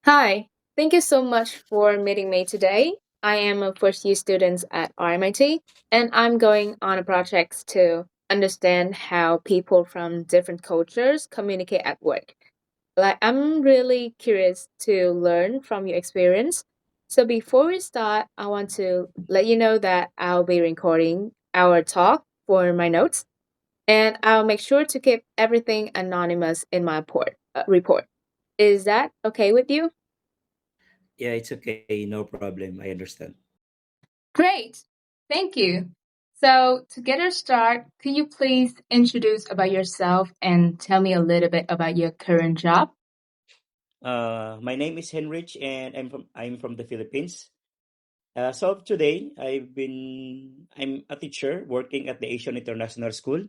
Hi, thank you so much for meeting me today. I am a first year student at RMIT, and I'm going on a project to understand how people from different cultures communicate at work. I'm really curious to learn from your experience. So before we start, I want to let you know that I'll be recording our talk for my notes, and I'll make sure to keep everything anonymous in my report. Is that okay with you? Yeah, it's okay. No problem. I understand. Great. Thank you. So, to get us started, could you please introduce about yourself and tell me a little bit about your current job? My name is Henrich, and I'm from the Philippines. So today I'm a teacher working at the Asian International School,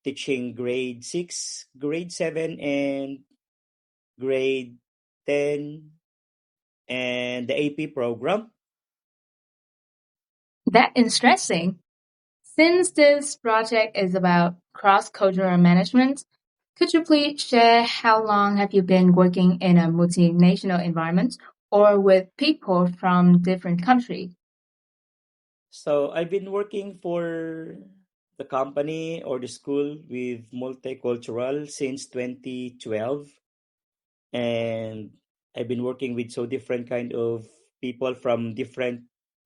teaching grade 6, grade 7, and grade 10, and the AP program. That interesting. Since this project is about cross-cultural management, could you please share how long have you been working in a multinational environment or with people from different countries? So I've been working for the company or the school with multicultural since 2012, and I've been working with so different kind of people from different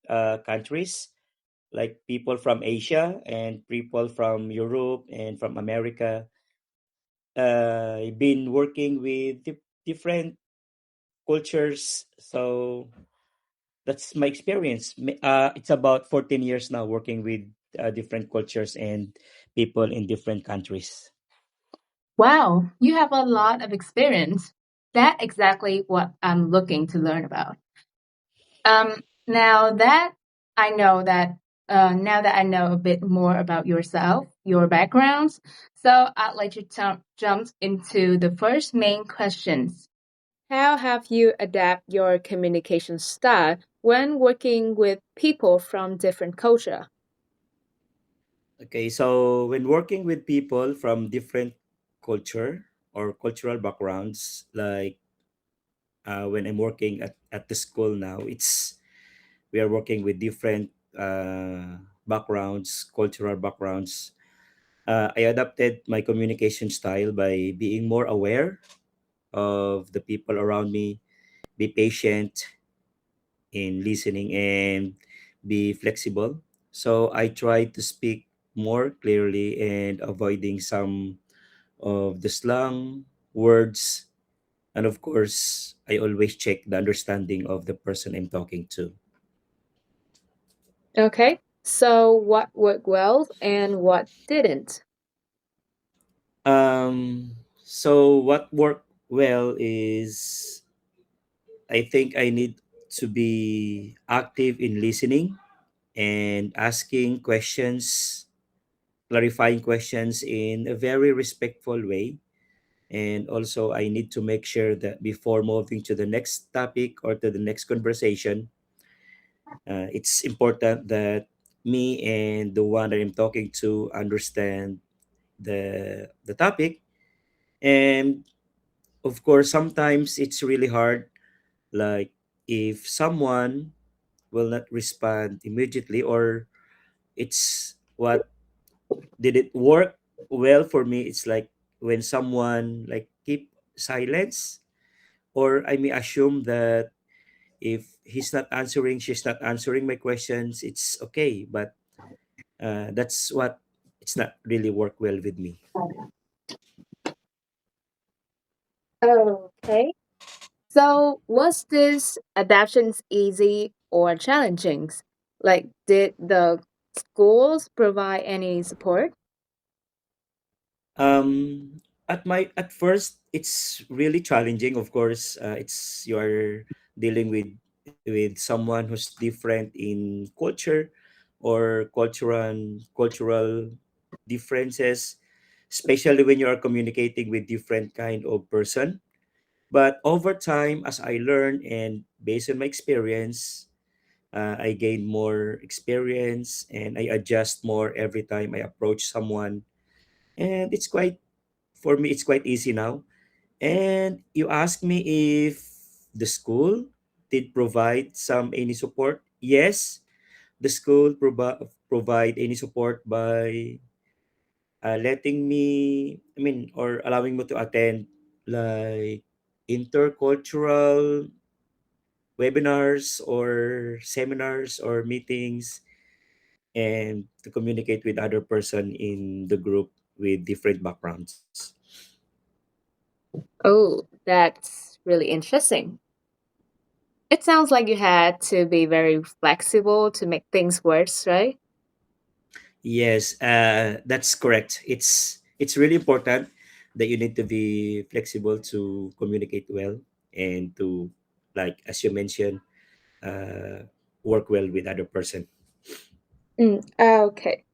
countries, like people from Asia and people from Europe and from America. I've been working with different cultures, so that's my experience. It's about 14 years now working with different cultures and people in different countries. Wow, you have a lot of experience. That's exactly what I'm looking to learn about. Um, now that I know that, now that I know a bit more about yourself, your backgrounds, so I'd like to jump into the first main questions. How have you adapt your communication style when working with people from different culture? Okay, so when working with people from different culture or cultural backgrounds, like when I'm working at the school now, we are working with different backgrounds, cultural backgrounds. I adapted my communication style by being more aware of the people around me, be patient in listening, and be flexible. So I try to speak more clearly and avoiding some of the slang words. And of course, I always check the understanding of the person I'm talking to. Okay, so what worked well and what didn't? So what worked well is I think I need to be active in listening and asking questions, clarifying questions in a very respectful way. And also, I need to make sure that before moving to the next topic or to the next conversation, it's important that me and the one that I'm talking to understand the topic. And of course, sometimes it's really hard. Like if someone will not respond immediately, or it's what did it work well for me, it's like when someone like keep silence, or I may assume that if he's not answering, she's not answering my questions, it's okay. But that's what it's not really work well with me. Okay. So, was this adaptations easy or challenging? Like, did the schools provide any support? At first it's really challenging. Of course, it's you're dealing with someone who's different in culture or cultural differences, especially when you are communicating with different kind of person. But over time, as I learn and based on my experience, I gain more experience and I adjust more every time I approach someone. And it's quite, for me, it's quite easy now. And you ask me if the school did provide some any support. Yes, the school provide any support by letting me, I mean, or allowing me to attend like intercultural webinars or seminars or meetings, and to communicate with other person in the group with different backgrounds. Oh, that's really interesting. It sounds like you had to be very flexible to make things worse, right? Yes, that's correct. It's really important that you need to be flexible to communicate well and to, like as you mentioned, uh, work well with other person. Okay.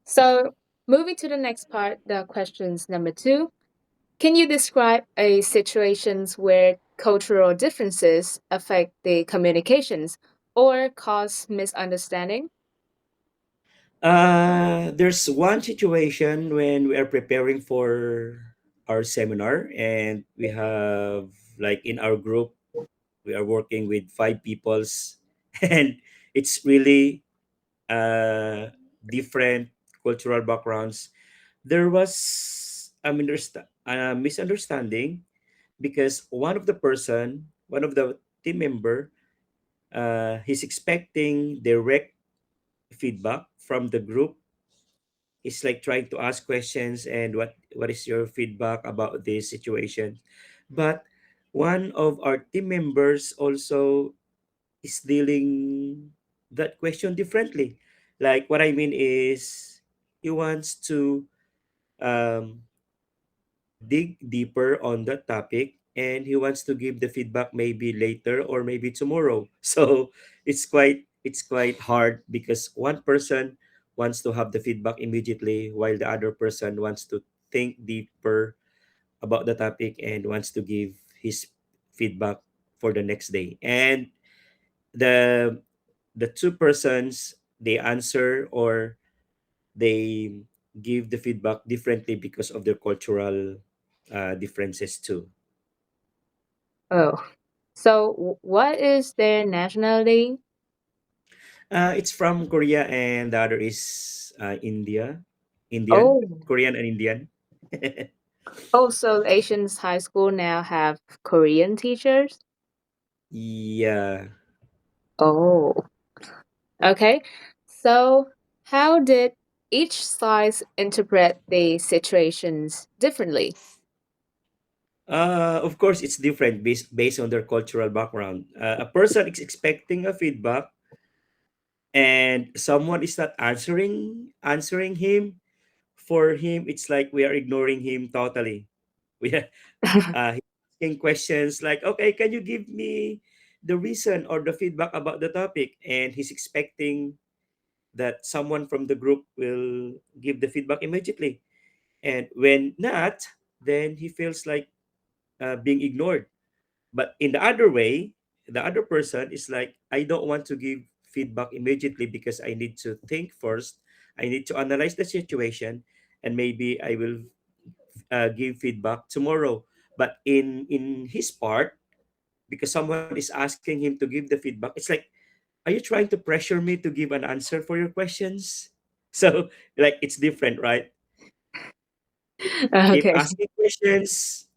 So, moving to the next part, the questions number two. Can you describe a situations where cultural differences affect the communications or cause misunderstanding? There's one situation when we are preparing for our seminar, and we have, like in our group, we are working with five peoples, and it's really different cultural backgrounds. There was a misunderstanding because one of the team member, he's expecting direct feedback from the group. He's like trying to ask questions and what is your feedback about this situation, but one of our team members also is dealing that question differently. Like what I mean is he wants to um, dig deeper on that topic, and he wants to give the feedback maybe later or maybe tomorrow. So it's quite hard because one person wants to have the feedback immediately while the other person wants to think deeper about the topic and wants to give his feedback for the next day. And the the two persons, they answer or they give the feedback differently because of their cultural differences too. Oh, so what is their nationality? It's from Korea, and the other is Indian, Oh, Korean and Indian. oh, so Asians high school now have Korean teachers? Yeah. Oh, okay. So, how did each side interpret the situations differently? Of course, it's different based on their cultural background. A person is expecting a feedback, and someone is not answering him. For him, it's like we are ignoring him totally. We are he's asking questions like, "Okay, can you give me the reason or the feedback about the topic?" And he's expecting that someone from the group will give the feedback immediately. And when not, then he feels like being ignored. But in the other way, the other person is like, I don't want to give feedback immediately because I need to think first. I need to analyze the situation, and maybe I will give feedback tomorrow. But in his part, because someone is asking him to give the feedback, it's like, are you trying to pressure me to give an answer for your questions? So like it's different, right? Keep Okay. asking questions.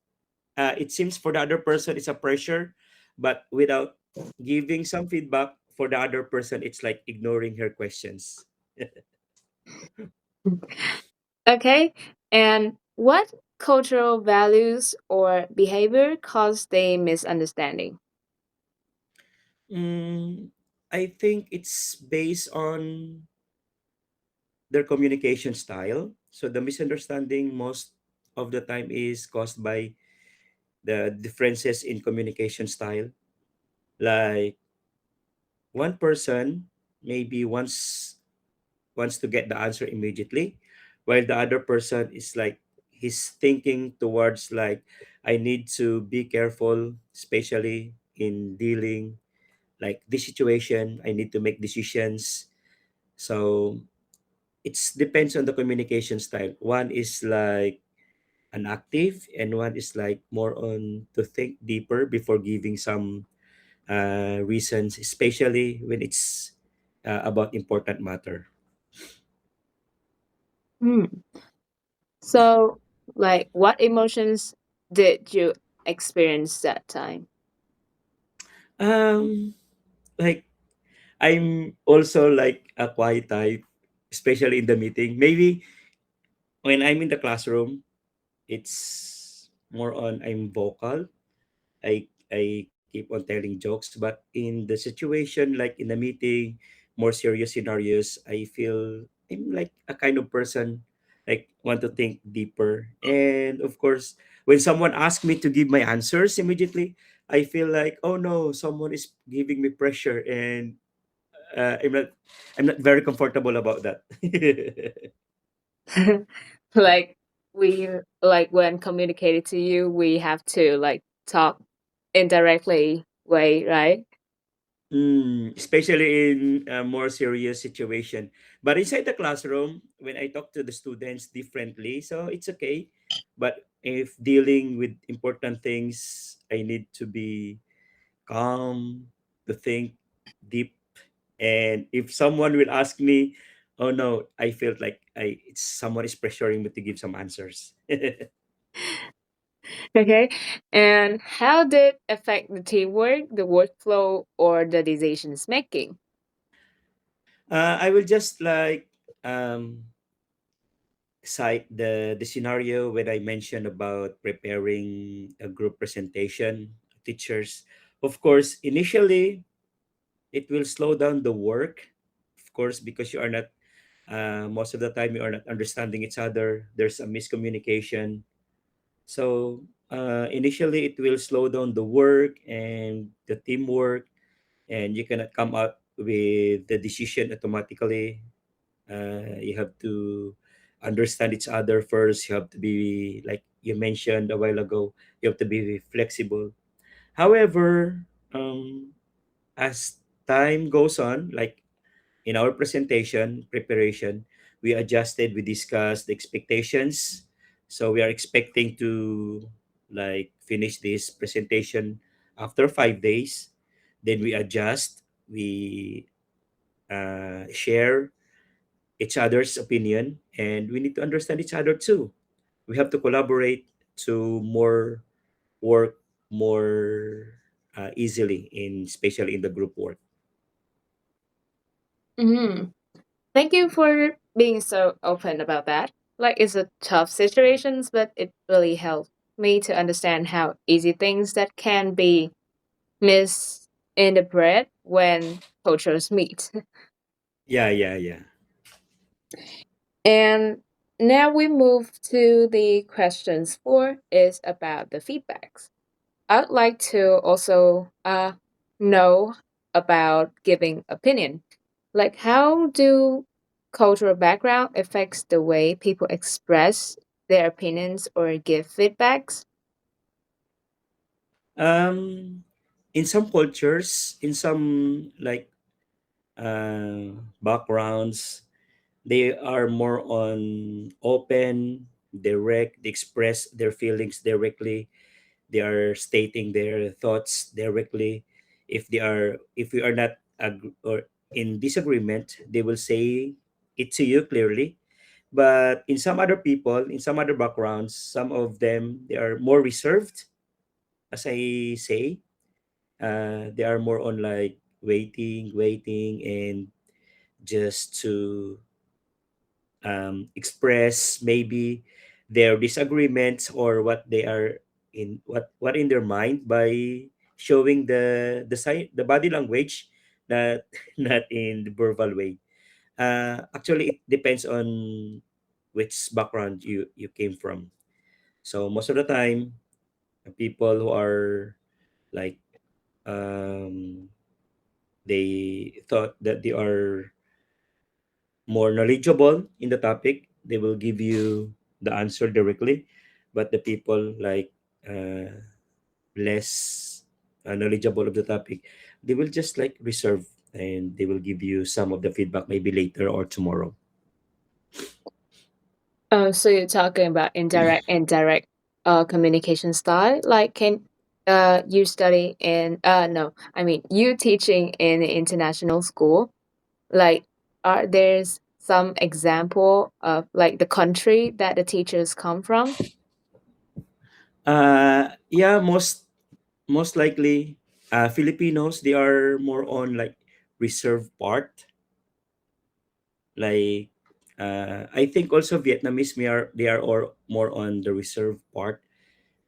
It seems for the other person it's a pressure, but without giving some feedback for the other person, it's like ignoring her questions. Okay. And what cultural values or behavior caused the misunderstanding? Mm, I think it's based on their communication style. So the misunderstanding most of the time is caused by the differences in communication style. Like one person maybe wants to get the answer immediately, while the other person is like he's thinking towards like, I need to be careful, especially in dealing like this situation. I need to make decisions. So it depends on the communication style. One is like an active, and one is like more on to think deeper before giving some reasons, especially when it's about important matter. Hmm. So, like, what emotions did you experience that time? Um, like I'm also like a quiet type, especially in the meeting. Maybe when I'm in the classroom, it's more on I'm vocal. I keep on telling jokes, but in the situation like in the meeting, more serious scenarios, I feel I'm like a kind of person like want to think deeper. And of course, when someone asks me to give my answers immediately, I feel like, oh no, someone is giving me pressure, and uh, I'm not I'm not very comfortable about that. Like, we, like, when communicated to you, we have to like talk indirectly way, right? Especially in a more serious situation. But inside the classroom, when I talk to the students differently, so it's okay. But if dealing with important things, I need to be calm, to think deep. And if someone will ask me, oh no, I felt like someone is pressuring me to give some answers. Okay. And how did affect the teamwork, the workflow, or the decisions making? I will just like um, cite the scenario when I mentioned about preparing a group presentation, teachers. Of course, initially it will slow down the work, of course, because you are not most of the time you are not understanding each other. There's a miscommunication. So initially it will slow down the work and the teamwork, and you cannot come out with the decision automatically. You have to understand each other first. You have to be, like you mentioned a while ago, you have to be flexible. However, as time goes on, like in our presentation preparation, we adjusted, we discussed the expectations. So we are expecting to like finish this presentation after 5 days. Then we adjust, we share each other's opinion, and we need to understand each other too. We have to collaborate to more work more easily in, especially in the group work. Hmm. Thank you for being so open about that. Like, it's a tough situations, but it really helped me to understand how easy things that can be misinterpreted when cultures meet. Yeah, yeah, yeah. And now we move to the questions four is about the feedbacks. I'd like to also know about giving opinion. Like, how do cultural background affects the way people express their opinions or give feedbacks? um in some cultures, in some like backgrounds, they are more on open, direct. They express their feelings directly. They are stating their thoughts directly. If we are not or in disagreement, they will say it to you clearly. But in some other people, in some other backgrounds, some of them, they are more reserved, as I say. They are more on like waiting and just to express maybe their disagreements or what they are in, what in their mind, by showing the body language, not not in the verbal way. Actually, it depends on which background you came from. So most of the time, people who are like they thought that they are more knowledgeable in the topic, they will give you the answer directly. But the people like less knowledgeable of the topic, they will just like reserve, and they will give you some of the feedback maybe later or tomorrow. So you're talking about indirect and direct communication style. Like, can you study in no, I mean you teaching in an international school. Like, are there's some example of like the country that the teachers come from? Yeah, most likely Filipinos, they are more on like reserve part. Like I think also Vietnamese, they are or more on the reserve part,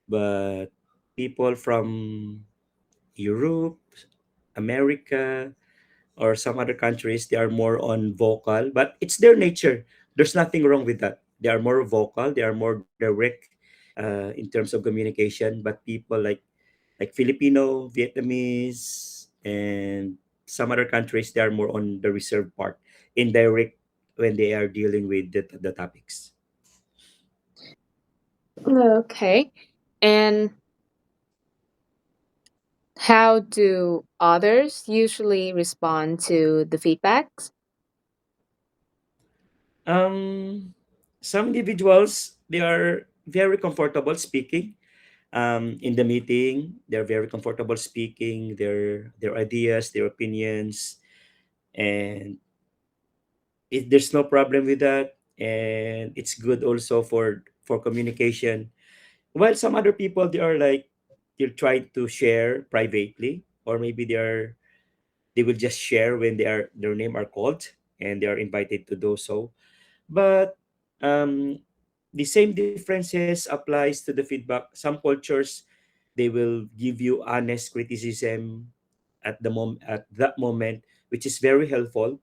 but people from Europe, America, or some other countries, they are more on vocal, but it's their nature. There's nothing wrong with that. They are more vocal, they are more direct in terms of communication. But people like Filipino, Vietnamese, and some other countries, they are more on the reserved part, indirect, when they are dealing with the topics. Okay. And how do others usually respond to the feedbacks? Um, some individuals, they are very comfortable speaking in the meeting. They're very comfortable speaking their ideas, their opinions, and there's no problem with that. And it's good also for communication. While some other people, they are like, they're trying to share privately, or maybe they will just share when their name are called and they are invited to do so. But um, the same differences applies to the feedback. Some cultures, they will give you honest criticism at that moment, which is very helpful.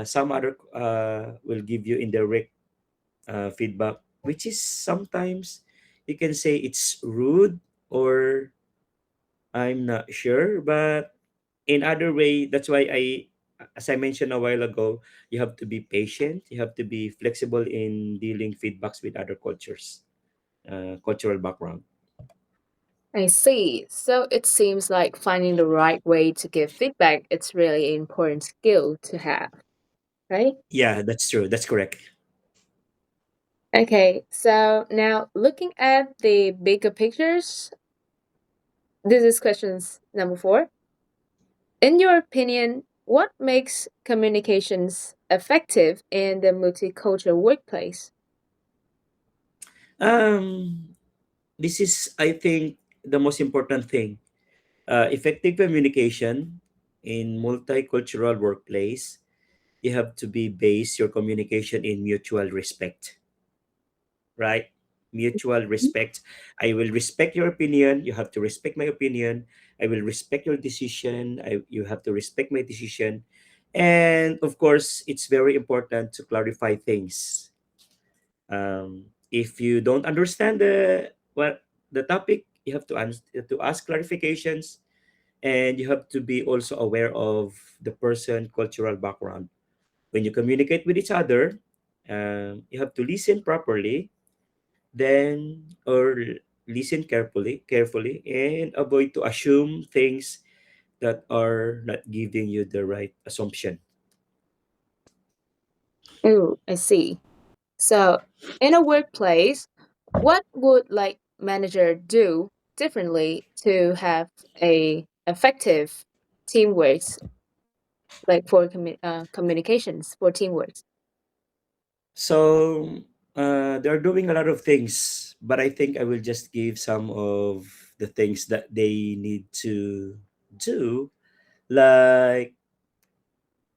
Some other will give you indirect feedback, which is sometimes you can say it's rude, or I'm not sure. But in other way, that's why as I mentioned a while ago, you have to be patient. You have to be flexible in dealing feedbacks with other cultures, cultural background. I see. So it seems like finding the right way to give feedback it's really an important skill to have, right? Yeah, that's true. That's correct. Okay, so now looking at the bigger pictures, this is questions number 4. In your opinion, what makes communications effective in the multicultural workplace? Um, this is, I think, the most important thing. Effective communication in multicultural workplace, you have to be base your communication in mutual respect, right? Mutual respect. I will respect your opinion. You have to respect my opinion. I will respect your decision. You have to respect my decision. And of course, it's very important to clarify things. If you don't understand the topic, you have to ask clarifications, and you have to be also aware of the person cultural background. When you communicate with each other, you have to listen properly, then or listen carefully, and avoid to assume things that are not giving you the right assumption. Oh, I see. So, in a workplace, what would like manager do differently to have a effective teamwork, like for communications for teamwork? So they're doing a lot of things, but I think I will just give some of the things that they need to do. Like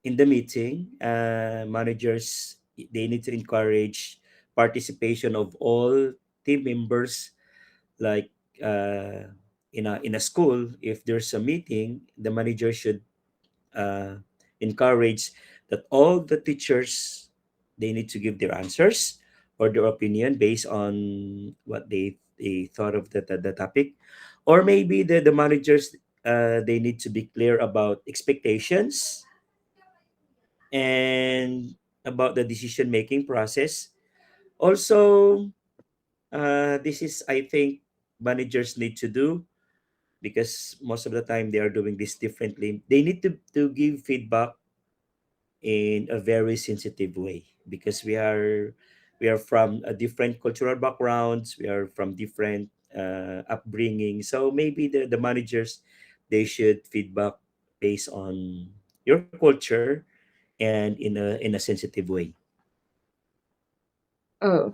in the meeting, managers, they need to encourage participation of all team members. Like in a school, if there's a meeting, the manager should uh, encourage that all the teachers, they need to give their answers or their opinion based on what they thought of the topic. Or maybe the managers, they need to be clear about expectations and about the decision making process. Also, this is, I think, managers need to do, because most of the time they are doing this differently. They need to give feedback in a very sensitive way, because We are from a different cultural backgrounds. We are from different upbringing. So maybe the managers, they should feedback based on your culture and in a sensitive way. Oh,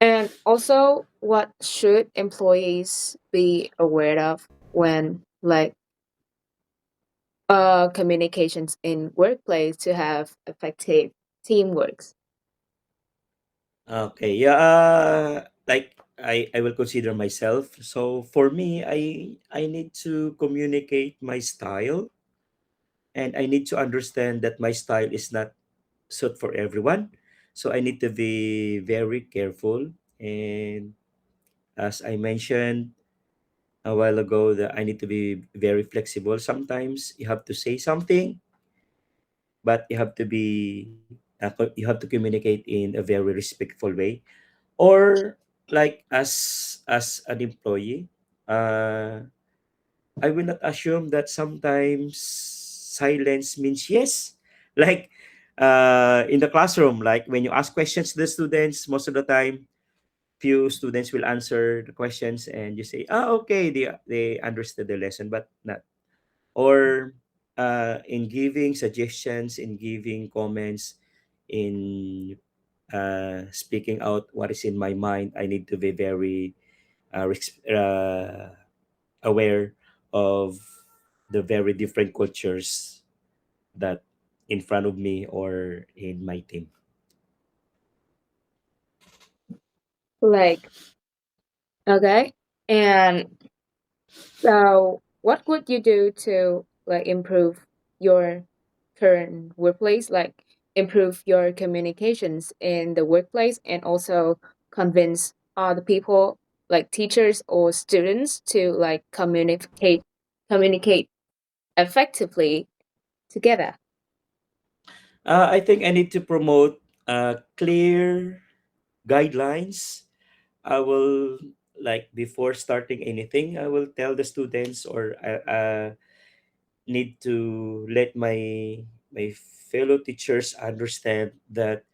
and also, what should employees be aware of when communications in workplace to have effective teamwork? Okay, yeah, like I will consider myself. So for me, I need to communicate my style, and I need to understand that my style is not suit for everyone. So I need to be very careful. And as I mentioned a while ago, that I need to be very flexible. Sometimes you have to say something, but you have to be you have to communicate in a very respectful way. Or like as an employee, uh, I will not assume that sometimes silence means yes. Like in the classroom, like when you ask questions to the students, most of the time, few students will answer the questions and you say, "Ah, okay, they understood the lesson," but not. Or in giving suggestions, in giving comments, in speaking out what is in my mind, I need to be very aware of the very different cultures that in front of me or in my team. Like, okay. And so, what would you do to improve your current workplace? Like, improve your communications in the workplace, and also convince other people, like teachers or students, to communicate effectively together. I think I need to promote clear guidelines. I will, like, before starting anything, I will tell the students, or need to let my fellow teachers understand that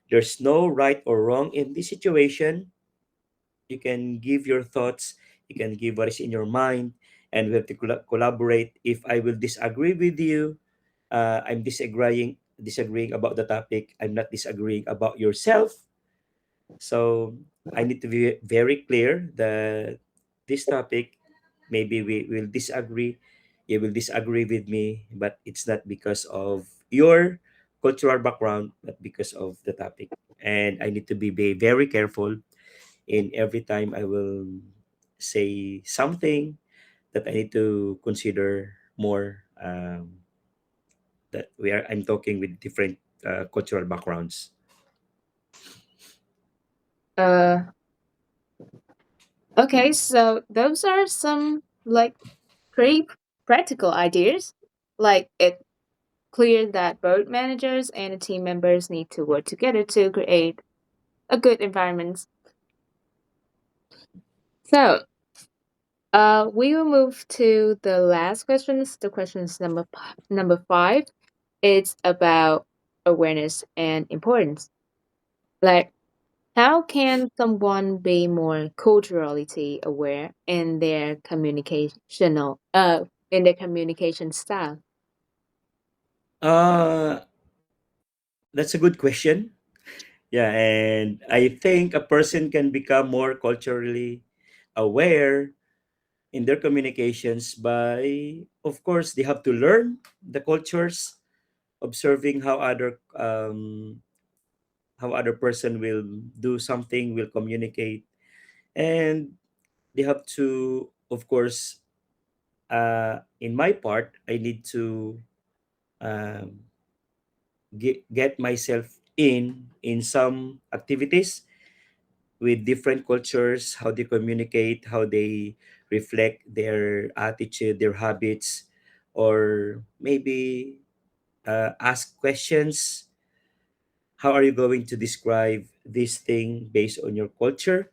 there's no right or wrong in this situation. You can give your thoughts, you can give what is in your mind, and we have to collaborate. If I will disagree with you, I'm disagreeing about the topic. I'm not disagreeing about yourself. So I need to be very clear that this topic, maybe we will disagree. You will disagree with me, but it's not because of your cultural background, but because of the topic. And I need to be very careful in every time I will say something, that I need to consider more, that I'm talking with different cultural backgrounds. Uh, okay, so those are some pretty practical ideas. Like it's clear that both managers and the team members need to work together to create a good environment. So, we will move to the last questions. The questions number 5. It's about awareness and importance. Like, how can someone be more culturally aware in their communication style? Uh, that's a good question. Yeah, and I think a person can become more culturally aware in their communications by, of course, they have to learn the cultures, observing how other person will do something, will communicate, and they have to, of course, in my part, I need to um, get myself in some activities with different cultures, how they communicate, how they reflect their attitude, their habits, or maybe ask questions. How are you going to describe this thing based on your culture?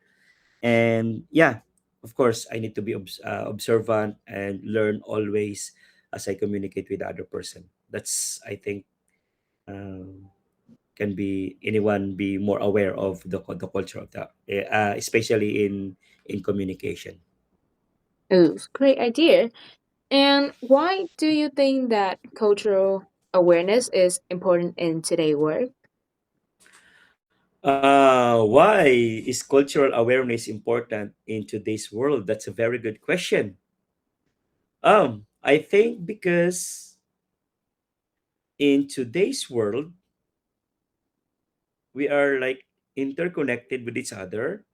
And yeah, of course, I need to be observant and learn always as I communicate with the other person. That's, I think, um, can be anyone be more aware of the culture of that, especially in communication. Ooh, great idea. And why do you think that cultural awareness is important in today's work? Why is cultural awareness important in today's world? That's a very good question. I think because in today's world, we are like interconnected with each other.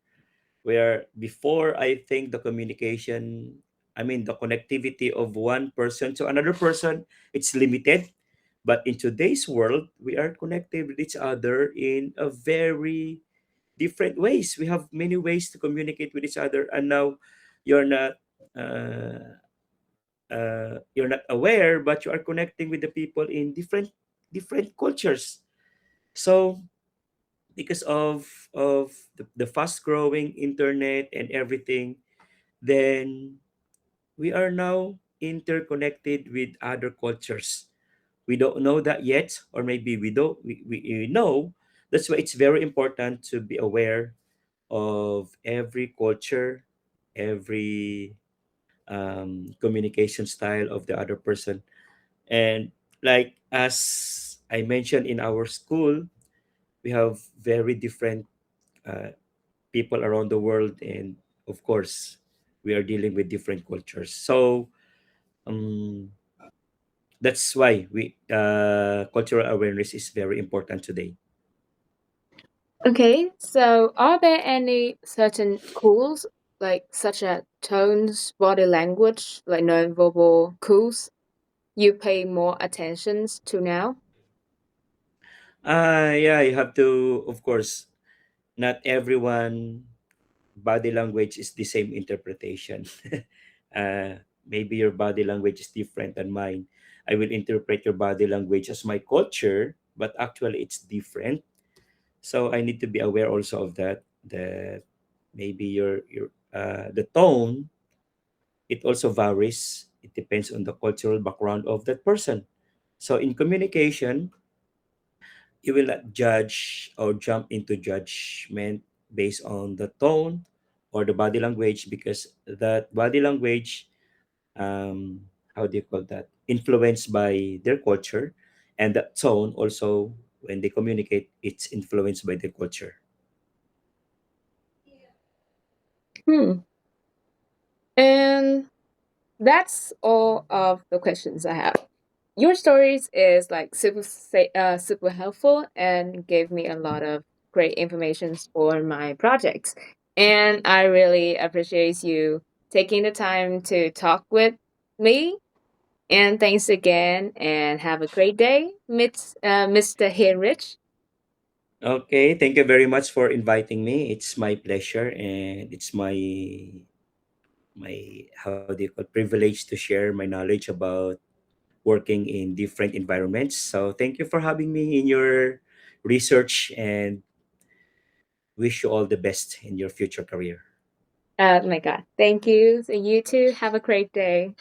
Where before, I think the communication, I mean, the connectivity of one person to another person, it's limited. But in today's world, we are connected with each other in a very different ways. We have many ways to communicate with each other, and now you're not you're not aware, but you are connecting with the people in different cultures. So because of the fast growing internet and everything, then we are now interconnected with other cultures. We don't know that yet, or maybe we don't we know. That's why it's very important to be aware of every culture, every communication style of the other person. And like as I mentioned, in our school, we have very different uh, people around the world, and of course, we are dealing with different cultures. So um, that's why we cultural awareness is very important today. Okay, so are there any certain cues, like such as tones, body language, like nonverbal cues, you pay more attentions to now? Yeah, you have to, of course, not everyone body language is the same interpretation. Maybe your body language is different than mine. I will interpret your body language as my culture, but actually it's different. So I need to be aware also of that. That maybe your the tone, it also varies. It depends on the cultural background of that person. So in communication, you will not judge or jump into judgment based on the tone or the body language, because that body language, how do you call that, influenced by their culture, and that tone also, when they communicate, it's influenced by their culture. Hmm. And that's all of the questions I have. Your stories is like super helpful and gave me a lot of great information for my projects. And I really appreciate you taking the time to talk with me. And thanks again, and have a great day, Mr. Heinrich. Okay, thank you very much for inviting me. It's my pleasure, and it's my how do you call, privilege to share my knowledge about working in different environments. So thank you for having me in your research, and wish you all the best in your future career. Oh my God. Thank you. So you too. Have a great day.